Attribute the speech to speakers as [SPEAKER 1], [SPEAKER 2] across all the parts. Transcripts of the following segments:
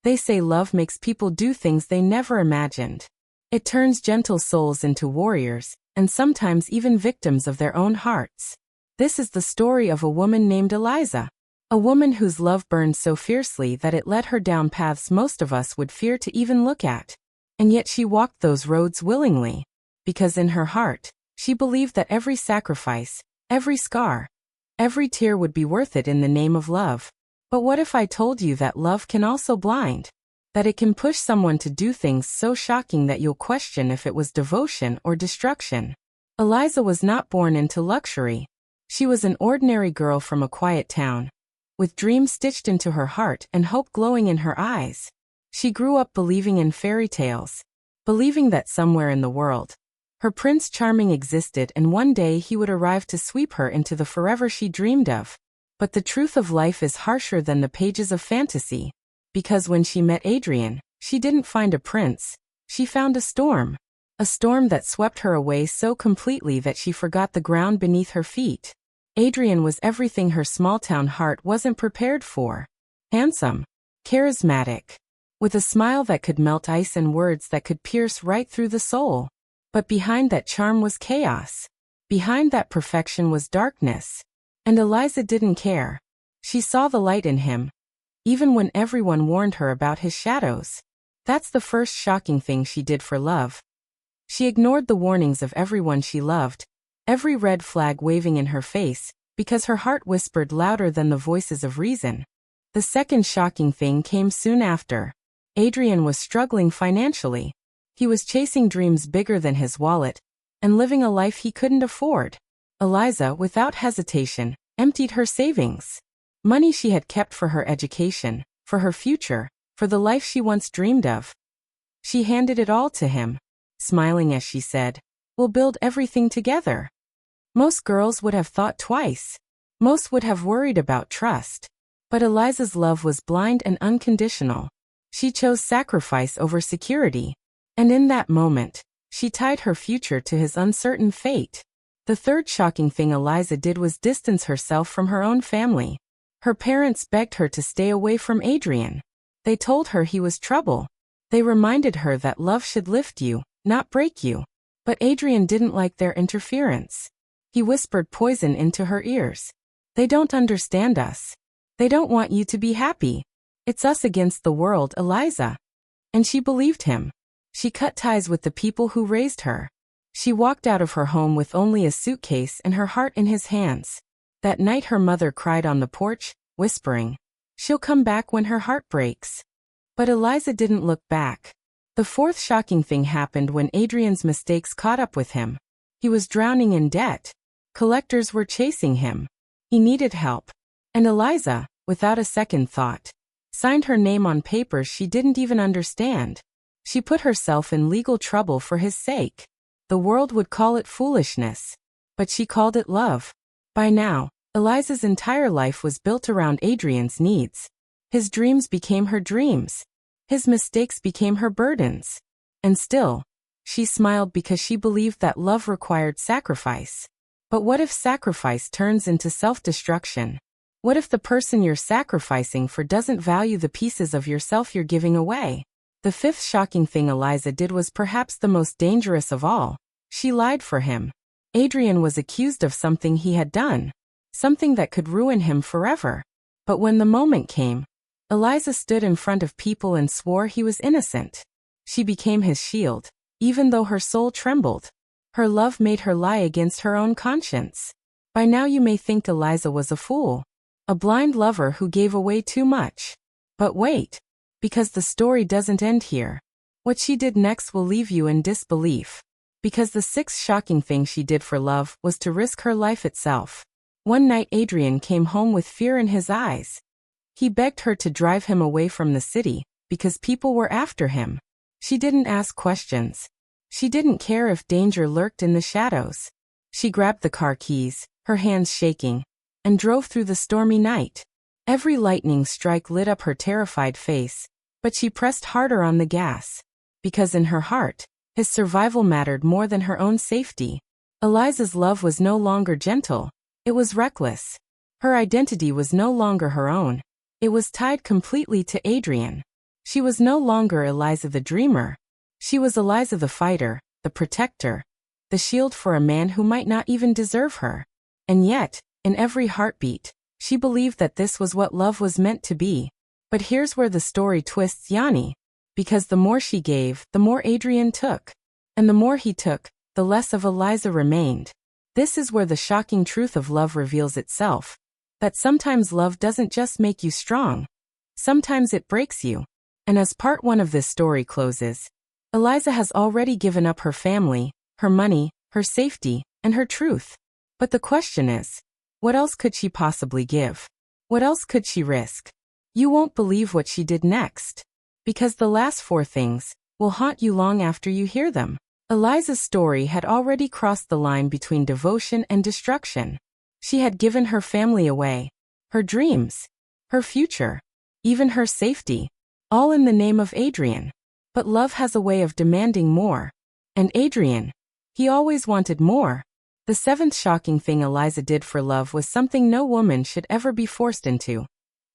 [SPEAKER 1] They say love makes people do things they never imagined. It turns gentle souls into warriors, and sometimes even victims of their own hearts. This is the story of a woman named Eliza. A woman whose love burned so fiercely that it led her down paths most of us would fear to even look at. And yet she walked those roads willingly. Because in her heart, she believed that every sacrifice, every scar, every tear would be worth it in the name of love. But what if I told you that love can also blind? That it can push someone to do things so shocking that you'll question if it was devotion or destruction? Eliza was not born into luxury. She was an ordinary girl from a quiet town, with dreams stitched into her heart and hope glowing in her eyes. She grew up believing in fairy tales, believing that somewhere in the world, her Prince Charming existed and one day he would arrive to sweep her into the forever she dreamed of. But the truth of life is harsher than the pages of fantasy. Because when she met Adrian, she didn't find a prince, she found a storm. A storm that swept her away so completely that she forgot the ground beneath her feet. Adrian was everything her small-town heart wasn't prepared for. Handsome, charismatic, with a smile that could melt ice and words that could pierce right through the soul. But behind that charm was chaos. Behind that perfection was darkness. And Eliza didn't care. She saw the light in him, even when everyone warned her about his shadows. That's the first shocking thing she did for love. She ignored the warnings of everyone she loved, every red flag waving in her face, because her heart whispered louder than the voices of reason. The second shocking thing came soon after. Adrian was struggling financially. He was chasing dreams bigger than his wallet, and living a life he couldn't afford. Eliza, without hesitation, emptied her savings. Money she had kept for her education, for her future, for the life she once dreamed of. She handed it all to him, smiling as she said, "We'll build everything together." Most girls would have thought twice. Most would have worried about trust. But Eliza's love was blind and unconditional. She chose sacrifice over security. And in that moment, she tied her future to his uncertain fate. The third shocking thing Eliza did was distance herself from her own family. Her parents begged her to stay away from Adrian. They told her he was trouble. They reminded her that love should lift you, not break you. But Adrian didn't like their interference. He whispered poison into her ears. "They don't understand us. They don't want you to be happy. It's us against the world, Eliza." And she believed him. She cut ties with the people who raised her. She walked out of her home with only a suitcase and her heart in his hands. That night her mother cried on the porch, whispering, "She'll come back when her heart breaks." But Eliza didn't look back. The fourth shocking thing happened when Adrian's mistakes caught up with him. He was drowning in debt. Collectors were chasing him. He needed help. And Eliza, without a second thought, signed her name on papers she didn't even understand. She put herself in legal trouble for his sake. The world would call it foolishness, but she called it love. By now, Eliza's entire life was built around Adrian's needs. His dreams became her dreams. His mistakes became her burdens. And still, she smiled because she believed that love required sacrifice. But what if sacrifice turns into self-destruction? What if the person you're sacrificing for doesn't value the pieces of yourself you're giving away? The fifth shocking thing Eliza did was perhaps the most dangerous of all. She lied for him. Adrian was accused of something he had done, something that could ruin him forever. But when the moment came, Eliza stood in front of people and swore he was innocent. She became his shield, even though her soul trembled. Her love made her lie against her own conscience. By now you may think Eliza was a fool, a blind lover who gave away too much. But wait. Because the story doesn't end here. What she did next will leave you in disbelief. Because the sixth shocking thing she did for love was to risk her life itself. One night Adrian came home with fear in his eyes. He begged her to drive him away from the city, because people were after him. She didn't ask questions. She didn't care if danger lurked in the shadows. She grabbed the car keys, her hands shaking, and drove through the stormy night. Every lightning strike lit up her terrified face, but she pressed harder on the gas. Because in her heart, his survival mattered more than her own safety. Eliza's love was no longer gentle. It was reckless. Her identity was no longer her own. It was tied completely to Adrian. She was no longer Eliza the dreamer. She was Eliza the fighter, the protector, the shield for a man who might not even deserve her. And yet, in every heartbeat, she believed that this was what love was meant to be. But here's where the story twists Yanni. Because the more she gave, the more Adrian took. And the more he took, the less of Eliza remained. This is where the shocking truth of love reveals itself. That sometimes love doesn't just make you strong. Sometimes it breaks you. And as part one of this story closes, Eliza has already given up her family, her money, her safety, and her truth. But the question is, what else could she possibly give? What else could she risk? You won't believe what she did next. Because the last four things will haunt you long after you hear them. Eliza's story had already crossed the line between devotion and destruction. She had given her family away, her dreams, her future, even her safety, all in the name of Adrian. But love has a way of demanding more. And Adrian, he always wanted more. The seventh shocking thing Eliza did for love was something no woman should ever be forced into.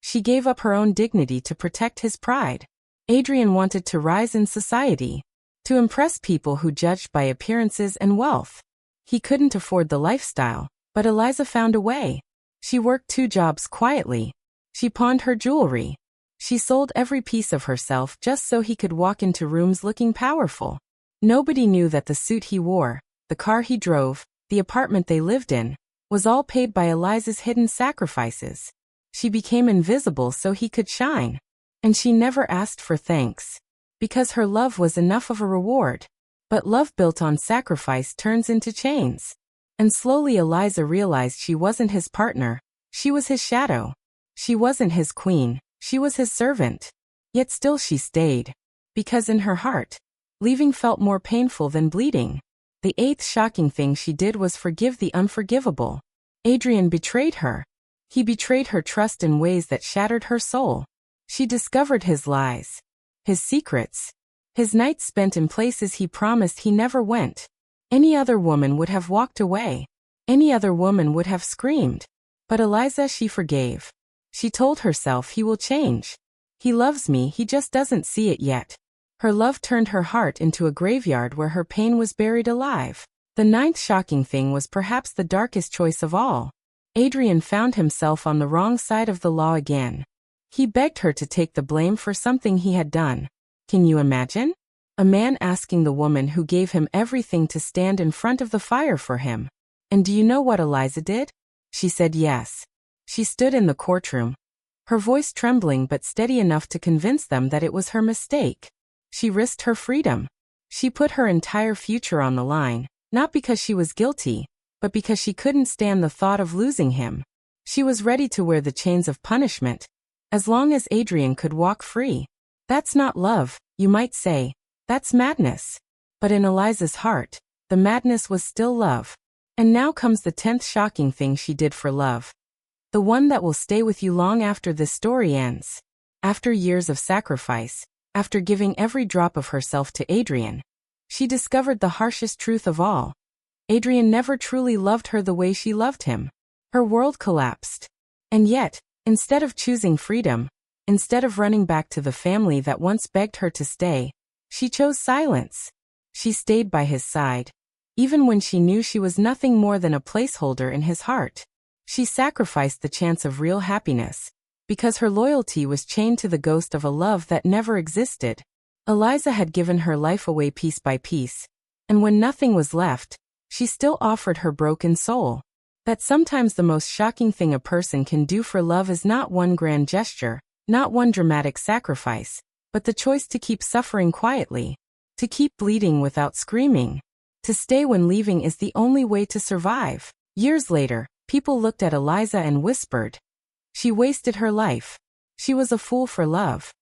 [SPEAKER 1] She gave up her own dignity to protect his pride. Adrian wanted to rise in society, to impress people who judged by appearances and wealth. He couldn't afford the lifestyle, but Eliza found a way. She worked 2 jobs quietly. She pawned her jewelry. She sold every piece of herself just so he could walk into rooms looking powerful. Nobody knew that the suit he wore, the car he drove, the apartment they lived in, was all paid by Eliza's hidden sacrifices. She became invisible so he could shine. And she never asked for thanks. Because her love was enough of a reward. But love built on sacrifice turns into chains. And slowly Eliza realized she wasn't his partner. She was his shadow. She wasn't his queen. She was his servant. Yet still she stayed. Because in her heart, leaving felt more painful than bleeding. The 8th shocking thing she did was forgive the unforgivable. Adrian betrayed her. He betrayed her trust in ways that shattered her soul. She discovered his lies, his secrets, his nights spent in places he promised he never went. Any other woman would have walked away. Any other woman would have screamed. But Eliza she forgave. She told herself he will change. He loves me, he just doesn't see it yet. Her love turned her heart into a graveyard where her pain was buried alive. The 9th shocking thing was perhaps the darkest choice of all. Adrian found himself on the wrong side of the law again. He begged her to take the blame for something he had done. Can you imagine? A man asking the woman who gave him everything to stand in front of the fire for him. And do you know what Eliza did? She said yes. She stood in the courtroom, her voice trembling but steady enough to convince them that it was her mistake. She risked her freedom. She put her entire future on the line, not because she was guilty, but because she couldn't stand the thought of losing him. She was ready to wear the chains of punishment, as long as Adrian could walk free. That's not love, you might say. That's madness. But in Eliza's heart, the madness was still love. And now comes the 10th shocking thing she did for love. The one that will stay with you long after this story ends. After years of sacrifice, after giving every drop of herself to Adrian, she discovered the harshest truth of all. Adrian never truly loved her the way she loved him. Her world collapsed. And yet, instead of choosing freedom, instead of running back to the family that once begged her to stay, she chose silence. She stayed by his side, even when she knew she was nothing more than a placeholder in his heart. She sacrificed the chance of real happiness, because her loyalty was chained to the ghost of a love that never existed. Eliza had given her life away piece by piece, and when nothing was left, she still offered her broken soul. That sometimes the most shocking thing a person can do for love is not one grand gesture, not one dramatic sacrifice, but the choice to keep suffering quietly, to keep bleeding without screaming, to stay when leaving is the only way to survive. Years later, people looked at Eliza and whispered, "She wasted her life. She was a fool for love."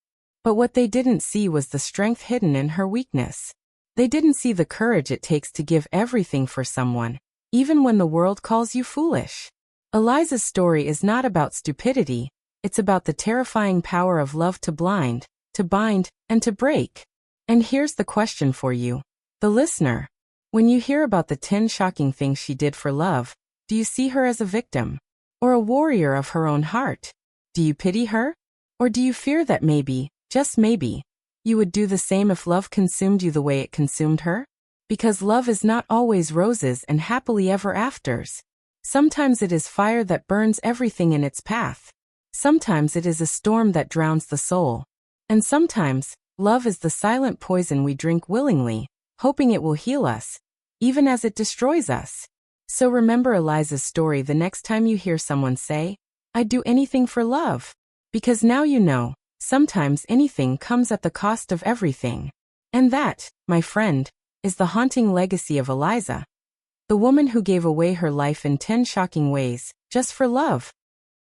[SPEAKER 1] But what they didn't see was the strength hidden in her weakness. They didn't see the courage it takes to give everything for someone, even when the world calls you foolish. Eliza's story is not about stupidity, it's about the terrifying power of love to blind, to bind, and to break. And here's the question for you, the listener. When you hear about the 10 shocking things she did for love, do you see her as a victim? Or a warrior of her own heart? Do you pity her? Or do you fear that maybe, just maybe, you would do the same if love consumed you the way it consumed her? Because love is not always roses and happily ever afters. Sometimes it is fire that burns everything in its path. Sometimes it is a storm that drowns the soul. And sometimes, love is the silent poison we drink willingly, hoping it will heal us, even as it destroys us. So remember Eliza's story the next time you hear someone say, "I'd do anything for love." Because now you know, sometimes anything comes at the cost of everything. And that, my friend, is the haunting legacy of Eliza. The woman who gave away her life in 10 shocking ways, just for love.